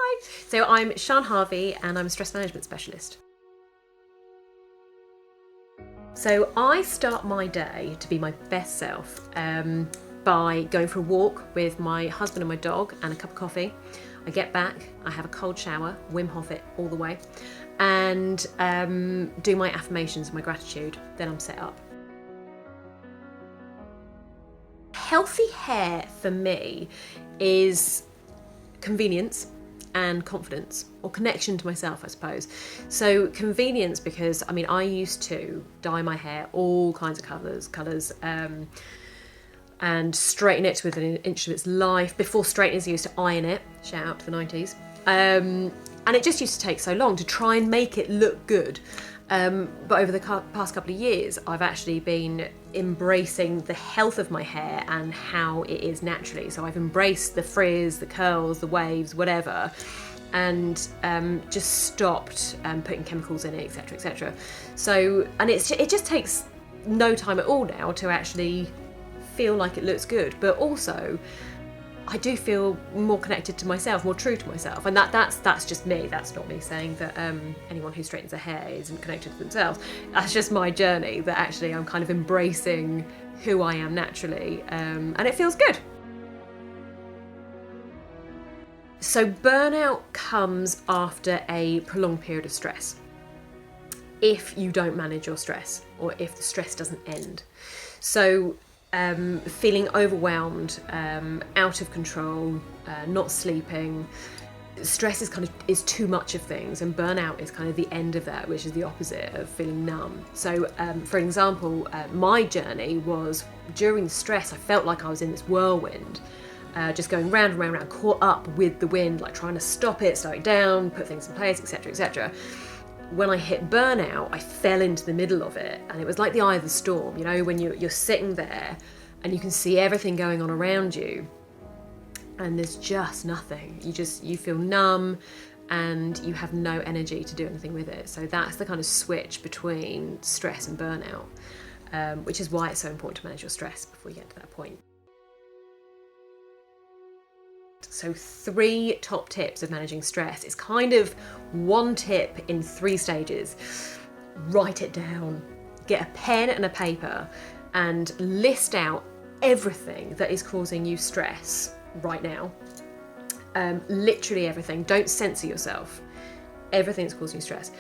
Hi! So I'm Sian Harvey and I'm a stress management specialist. So I start my day to be my best self by going for a walk with my husband and my dog and a cup of coffee. I get back, I have a cold shower, Wim Hof it all the way, and do my affirmations and my gratitude. Then I'm set up. Healthy hair for me is convenience and confidence, or connection to myself, I suppose. So convenience because, I used to dye my hair all kinds of colours and straighten it within an inch of its life. Before straighteners, I used to iron it, shout out to the 90s. And it just used to take so long to try and make it look good. But over the past couple of years, I've actually been embracing the health of my hair and how it is naturally. So I've embraced the frizz, the curls, the waves, whatever, and just stopped putting chemicals in it, etc., etc. So, and it just takes no time at all now to actually feel like it looks good, but also I do feel more connected to myself, more true to myself, and that's just me. That's not me saying that anyone who straightens their hair isn't connected to themselves. That's just my journey, that actually I'm kind of embracing who I am naturally, and it feels good. So burnout comes after a prolonged period of stress, if you don't manage your stress, or if the stress doesn't end. So feeling overwhelmed, out of control, not sleeping. Stress is too much of things, and burnout is kind of the end of that, which is the opposite of feeling numb. So for example, my journey was during the stress, I felt like I was in this whirlwind, just going round and round and round, caught up with the wind, like trying to stop it, slow it down, put things in place, etc., etc. When I hit burnout, I fell into the middle of it, and it was like the eye of the storm, when you're sitting there and you can see everything going on around you and there's just nothing. You feel numb and you have no energy to do anything with it. So that's the kind of switch between stress and burnout, which is why it's so important to manage your stress before you get to that point. So 3 top tips of managing stress. It's kind of one tip in 3 stages. Write it down, get a pen and a paper and list out everything that is causing you stress right now. Literally everything. Don't censor yourself. Everything that's causing you stress.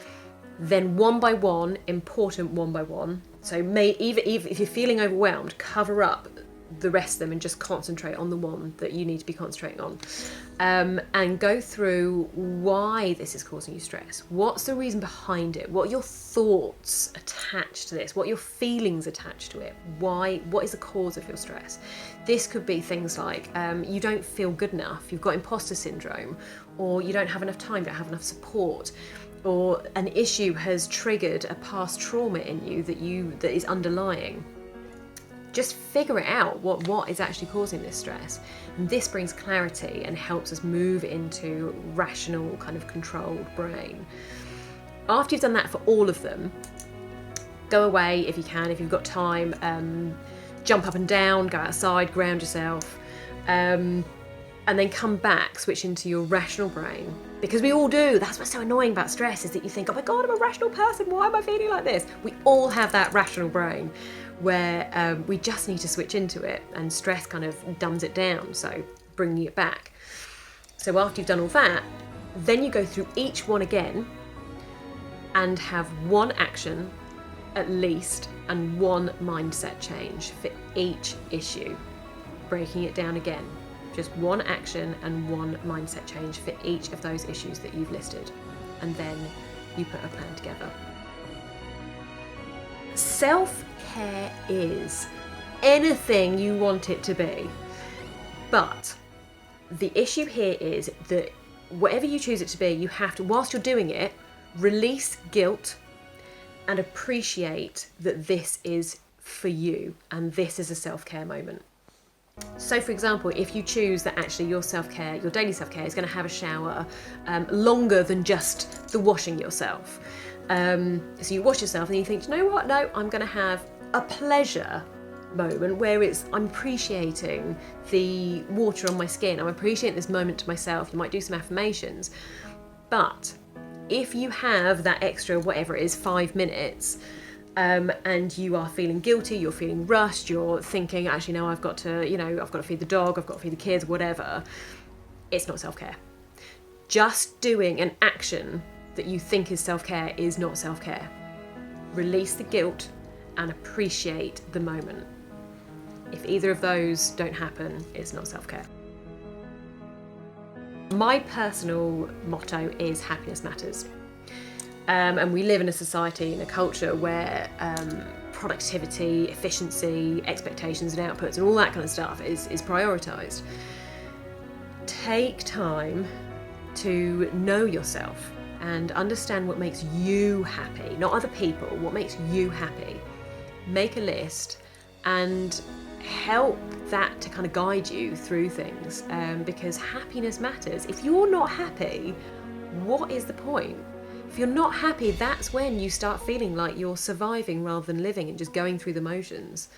Then one by one, important one by one. So even if you're feeling overwhelmed, cover up the rest of them and just concentrate on the one that you need to be concentrating on, and go through why this is causing you stress. What's the reason behind it? What are your thoughts attached to this? What are your feelings attached to it? What is the cause of your stress? This could be things like you don't feel good enough, you've got imposter syndrome, or you don't have enough time, don't have enough support, or an issue has triggered a past trauma in you that is underlying. Just figure it out, what is actually causing this stress. And this brings clarity and helps us move into rational, kind of controlled brain. After you've done that for all of them, go away if you can, if you've got time, jump up and down, go outside, ground yourself, and then come back, switch into your rational brain. Because we all do. That's what's so annoying about stress, is that you think, oh my God, I'm a rational person, why am I feeling like this? We all have that rational brain where we just need to switch into it, and stress kind of dumbs it down, so bringing it back. So after you've done all that, then you go through each one again and have one action at least and one mindset change for each issue, breaking it down again. Just one action and one mindset change for each of those issues that you've listed, and then you put a plan together. Self-care is anything you want it to be, but the issue here is that whatever you choose it to be, you have to, whilst you're doing it, release guilt and appreciate that this is for you and this is a self-care moment. So for example, if you choose that actually your self-care, your daily self-care is going to have a shower longer than just the washing yourself. So you wash yourself and you think, you know what, no, I'm going to have a pleasure moment where I'm appreciating the water on my skin, I'm appreciating this moment to myself. You might do some affirmations, but if you have that extra, whatever it is, 5 minutes, and you are feeling guilty, you're feeling rushed, you're thinking, actually, no, I've got to feed the dog, I've got to feed the kids, whatever, it's not self-care. Just doing an action that you think is self-care is not self-care. Release the guilt and appreciate the moment. If either of those don't happen, it's not self-care. My personal motto is happiness matters. And we live in a society, in a culture where productivity, efficiency, expectations and outputs and all that kind of stuff is prioritised. Take time to know yourself and understand what makes you happy, not other people, what makes you happy. Make a list and help that to kind of guide you through things, because happiness matters. If you're not happy, what is the point? If you're not happy, that's when you start feeling like you're surviving rather than living and just going through the motions.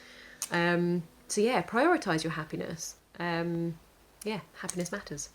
So yeah, prioritise your happiness. Happiness matters.